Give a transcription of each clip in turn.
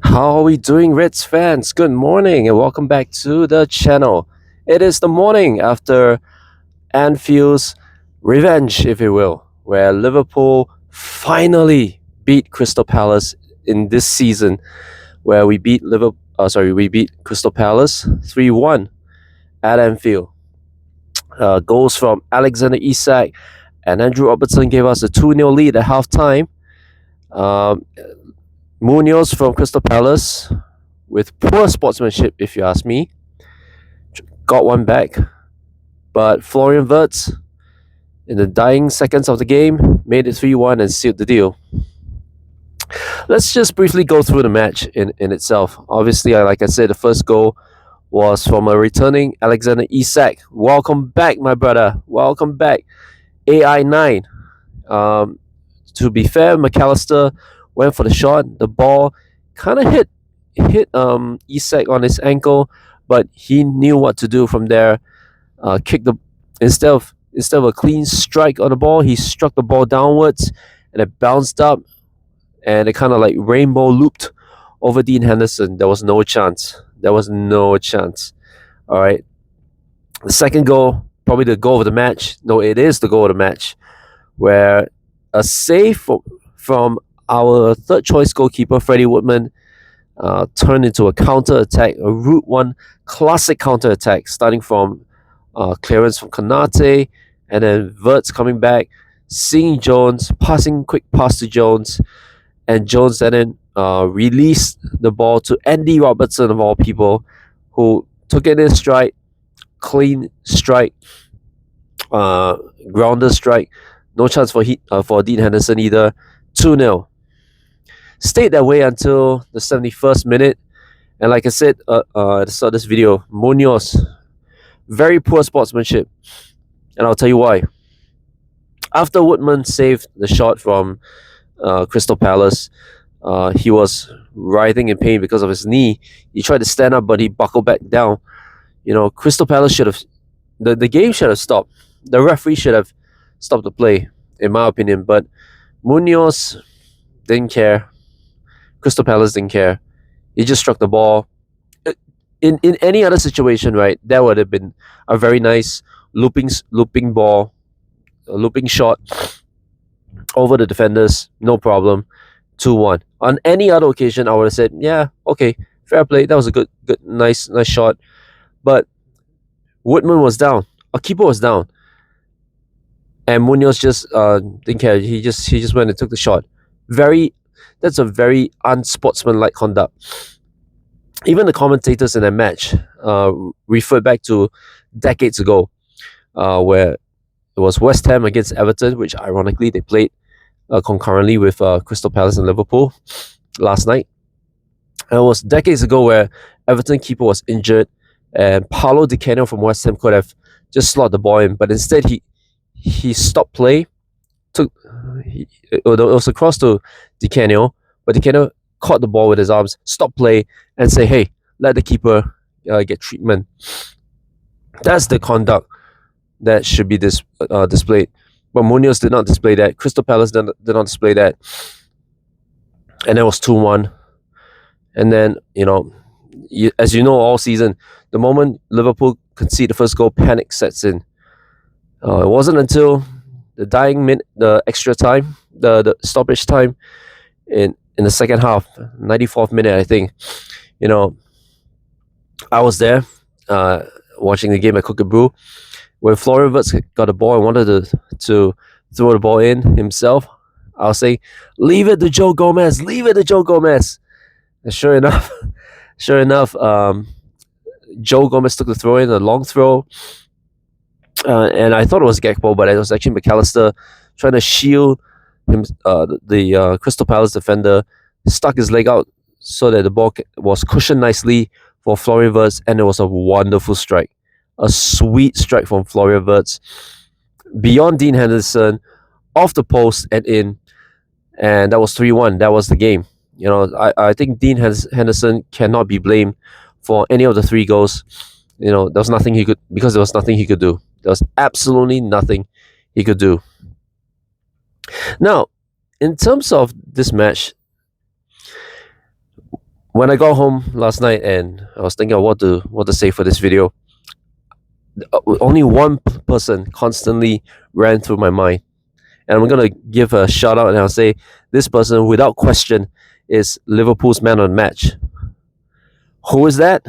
How are we doing, Reds fans? Good morning and welcome back to the channel. It is the morning after Anfield's revenge, if you will, where Liverpool finally beat Crystal Palace in this season, where we beat Crystal Palace 3-1 at Anfield. Goals from Alexander Isak and Andrew Robertson gave us a 2-0 lead at halftime. Um, Munoz from Crystal Palace, with poor sportsmanship, if you ask me, got one back. But Florian Wirtz, in the dying seconds of the game, made it 3-1 and sealed the deal. Let's just briefly go through the match in itself. Obviously, like I said, the first goal was from a returning Alexander Isak. Welcome back, my brother. Welcome back. AI9. To be fair, McAllister went for the shot. The ball kind of hit Isak on his ankle, but he knew what to do from there. Kicked the instead of a clean strike on the ball, he struck the ball downwards, and it bounced up, and it kind of like rainbow looped over Dean Henderson. There was no chance. There was no chance. All right. The second goal, probably the goal of the match. No, it is the goal of the match, where a save from our third choice goalkeeper, Freddie Woodman, turned into a counter attack, a Route 1 classic counter attack, starting from clearance from Konate, and then Wirtz coming back, seeing Jones, passing quick pass to Jones, and Jones then released the ball to Andy Robertson, of all people, who took it in stride, clean strike, grounder strike. No chance for Dean Henderson either. 2-0. Stayed that way until the 71st minute. And like I said at the start of this video, Munoz, very poor sportsmanship. And I'll tell you why. After Woodman saved the shot from Crystal Palace, he was writhing in pain because of his knee. He tried to stand up, but he buckled back down. Crystal Palace should have... The game should have stopped. The referee should have stopped the play, in my opinion. But Munoz didn't care. Crystal Palace didn't care. He just struck the ball. In any other situation, right, that would have been a very nice looping ball, a looping shot over the defenders, no problem. 2-1. On any other occasion, I would have said, yeah, okay, fair play. That was a good, nice shot. But Woodman was down. Our keeper was down. And Munoz just didn't care. He just went and took the shot. That's a very unsportsmanlike conduct. Even the commentators in that match referred back to decades ago, where it was West Ham against Everton, which ironically they played concurrently with Crystal Palace and Liverpool last night. And it was decades ago where Everton keeper was injured, and Paulo Di Canio from West Ham could have just slot the ball in, but instead he stopped play. It was across to Di Canio, but Di Canio caught the ball with his arms, stopped play, and say, "Hey, let the keeper get treatment." That's the conduct that should be displayed. But Munoz did not display that. Crystal Palace did not display that. And that was 2-1. And then, as you know, all season, the moment Liverpool concede the first goal, panic sets in. It wasn't until the dying minute, the extra time, the stoppage time in the second half, 94th minute, I think. I was there watching the game at Cook and Brew, when Florian Wirtz got the ball and wanted to throw the ball in himself. I'll say, leave it to Joe Gomez. Leave it to Joe Gomez. And sure enough, Joe Gomez took the throw in, a long throw. And I thought it was Gakpo, but it was actually McAllister trying to shield him. The Crystal Palace defender stuck his leg out so that the ball was cushioned nicely for Florian Wirtz, and it was a wonderful strike. A sweet strike from Florian Wirtz. Beyond Dean Henderson, off the post and in. And that was 3-1. That was the game. I think Dean Henderson cannot be blamed for any of the 3 goals. There was nothing he could do. There was absolutely nothing he could do. Now, in terms of this match, When I got home last night and I was thinking of what to say for this video, only one person constantly ran through my mind, and I'm gonna give a shout out and I'll say this person, without question, is Liverpool's man of the match. Who is that?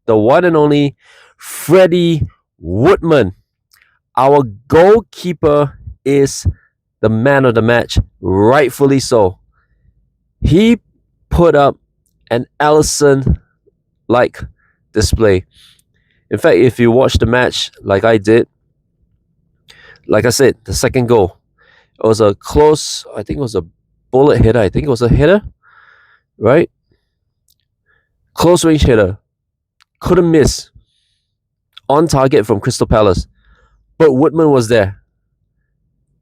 The one and only Freddie Woodman. Our goalkeeper is the man of the match, rightfully so. He put up an Alisson-like display. In fact, if you watch the match like I did, like I said, the second goal, it was a close, I think it was a bullet hitter. I think it was a hitter, right? Close range hitter. Couldn't miss. On target from Crystal Palace. But Woodman was there.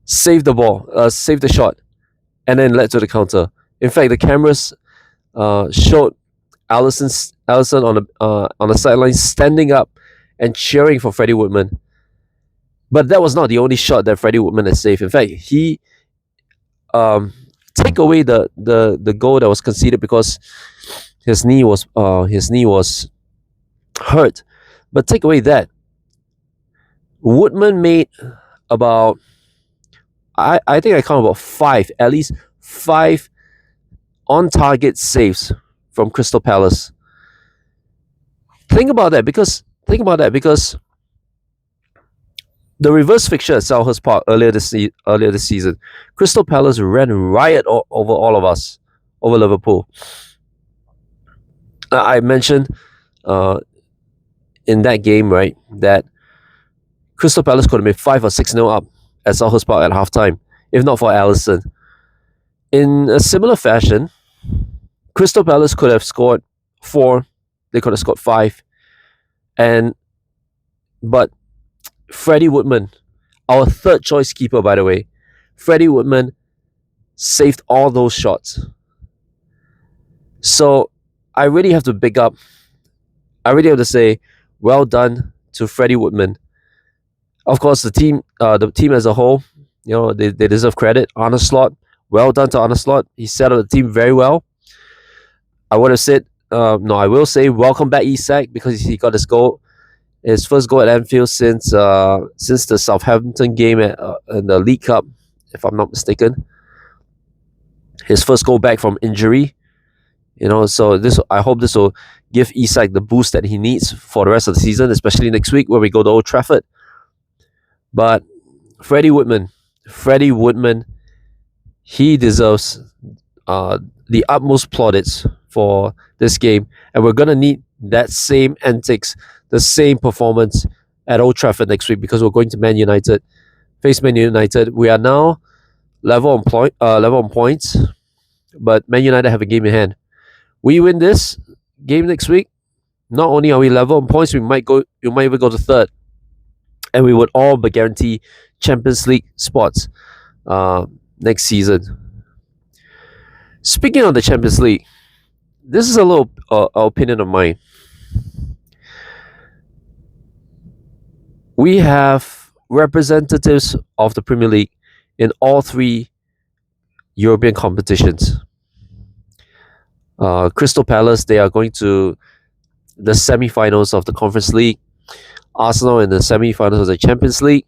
Saved the ball, saved the shot, and then led to the counter. In fact, the cameras showed Alisson on the sideline standing up and cheering for Freddie Woodman. But that was not the only shot that Freddie Woodman had saved. In fact, he take away the goal that was conceded because his knee was hurt. But take away that, Woodman made about I think I count about five, at least five on target saves from Crystal Palace. Think about that because the reverse fixture at Selhurst Park earlier this season, Crystal Palace ran riot over all of us, over Liverpool. I mentioned in that game, right, that Crystal Palace could have made 5 or 6-0 up at Selhurst Park at halftime, if not for Alisson. In a similar fashion, Crystal Palace could have scored 4, they could have scored 5, but Freddie Woodman, our third choice keeper, by the way, Freddie Woodman saved all those shots. So I really have to say, well done to Freddie Woodman. Of course, the team as a whole, they deserve credit. Arne Slot, well done to Arne Slot. He set up the team very well. I would have said, I will say welcome back Isak, because he got his first goal at Anfield since the Southampton game in the League Cup, if I'm not mistaken. His first goal back from injury. So I hope this will give Isak the boost that he needs for the rest of the season, especially next week when we go to Old Trafford. But Freddie Woodman, he deserves the utmost plaudits for this game, and we're gonna need that same antics, the same performance at Old Trafford next week, because we're going to face Man United. We are now level on points, but Man United have a game in hand. We win this game next week, not only are we level on points, we might even go to third, and we would all but guarantee Champions League spots next season. Speaking of the Champions League, this is a little opinion of mine. We have representatives of the Premier League in all 3 European competitions. Crystal Palace, they are going to the semi-finals of the Conference League. Arsenal in the semi-finals of the Champions League.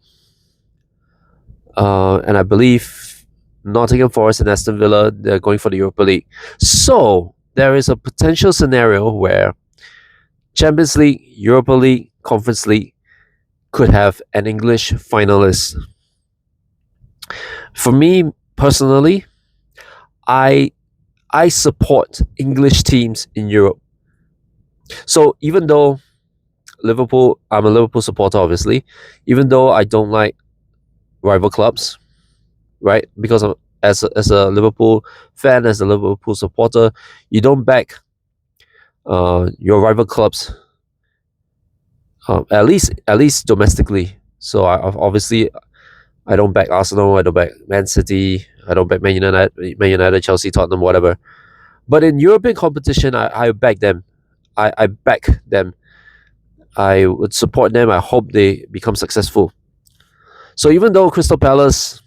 And I believe Nottingham Forest and Aston Villa, they're going for the Europa League. So there is a potential scenario where Champions League, Europa League, Conference League could have an English finalist. For me personally, I support English teams in Europe. So even though Liverpool, I'm a Liverpool supporter, obviously, even though I don't like rival clubs, right? Because as a Liverpool fan, as a Liverpool supporter, you don't back your rival clubs, at least domestically. So I don't back Arsenal, I don't back Man City, I don't back Man United, Chelsea, Tottenham, whatever. But in European competition, I back them. I back them. I would support them. I hope they become successful. So even though Crystal Palace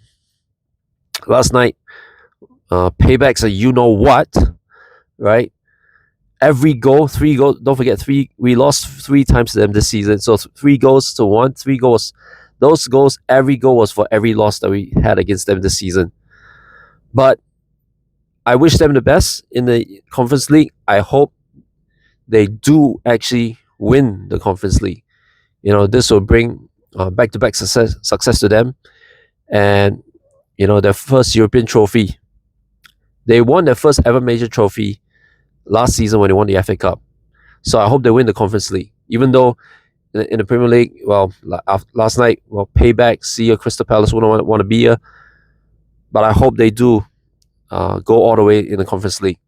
last night, paybacks are you know what, right? every goal, 3 goals. Don't forget, three. We lost 3 times to them this season. So 3 goals to 1, 3 goals. Those goals, every goal was for every loss that we had against them this season. But I wish them the best in the Conference League. I hope they do actually win the Conference League. This will bring back-to-back success to them, and their first European trophy. They won their first ever major trophy last season when they won the FA Cup. So I hope they win the Conference League. Even though in the Premier League, well, last night, payback. See you, Crystal Palace wouldn't want to be here, but I hope they do go all the way in the Conference League.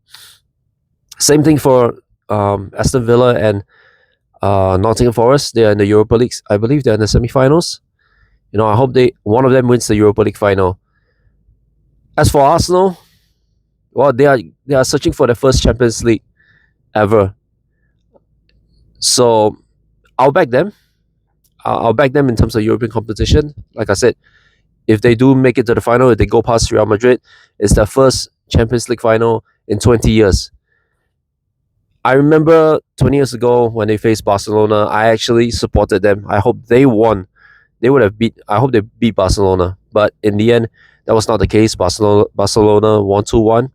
Same thing for Aston Villa and Nottingham Forest. They are in the Europa League. I believe they're in the semi-finals. I hope one of them wins the Europa League final. As for Arsenal, well, they are searching for their first Champions League ever. So I'll back them. I'll back them in terms of European competition. Like I said, if they do make it to the final, if they go past Real Madrid, it's their first Champions League final in 20 years. I remember 20 years ago when they faced Barcelona, I actually supported them. I hope they won. I hope they beat Barcelona. But in the end, that was not the case. Barcelona won 2-1.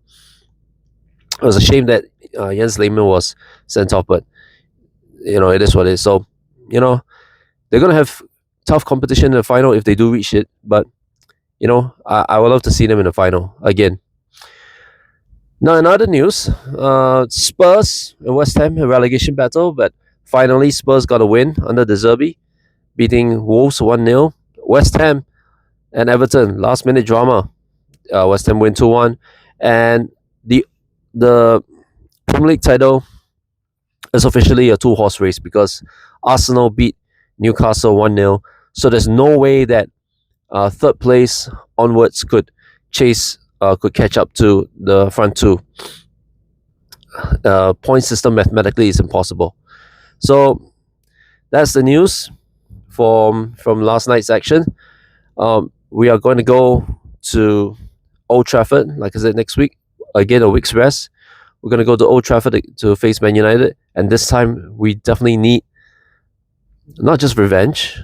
It was a shame that Jens Lehmann was sent off, but it is what it is. So, they're going to have tough competition in the final if they do reach it. But, I would love to see them in the final again. Now, in other news, Spurs and West Ham a relegation battle, but finally Spurs got a win under De Zerbi, beating Wolves 1-0. West Ham and Everton, last-minute drama. West Ham win 2-1. And the Premier League title is officially a two-horse race because Arsenal beat Newcastle 1-0. So there's no way that third place onwards could catch up to the front two. Point system mathematically is impossible. So that's the news from last night's action. We are going to go to Old Trafford, like I said, next week. Again, a week's rest. We're going to go to Old Trafford to face Man United. And this time, we definitely need not just revenge.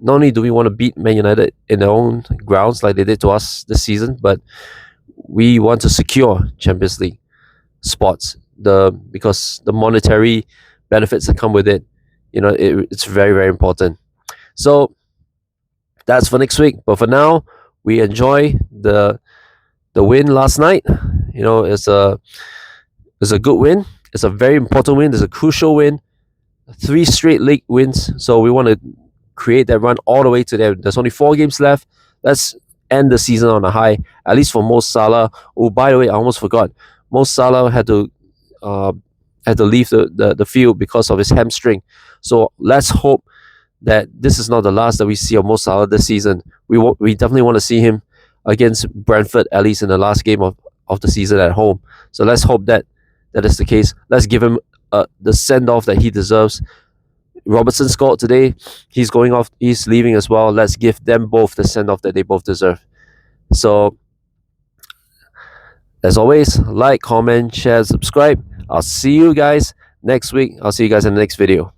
Not only do we want to beat Man United in their own grounds like they did to us this season, but we want to secure Champions League spots. Because the monetary benefits that come with it, it's very, very important. So that's for next week. But for now, we enjoy the win last night. It's a good win. It's a very important win. It's a crucial win. 3 straight league wins. So we want to create that run all the way to there. There's only 4 games left. Let's end the season on a high, at least for Mo Salah. Oh, by the way, I almost forgot. Mo Salah had to leave the field because of his hamstring. So let's hope that this is not the last that we see of Mo Salah this season. We definitely want to see him against Brentford, at least in the last game of the season at home. So let's hope that is the case. Let's give him the send-off that he deserves. Robertson scored today. He's going off. He's leaving as well. Let's give them both the send-off that they both deserve. So, as always, like, comment, share, subscribe. I'll see you guys next week. I'll see you guys in the next video.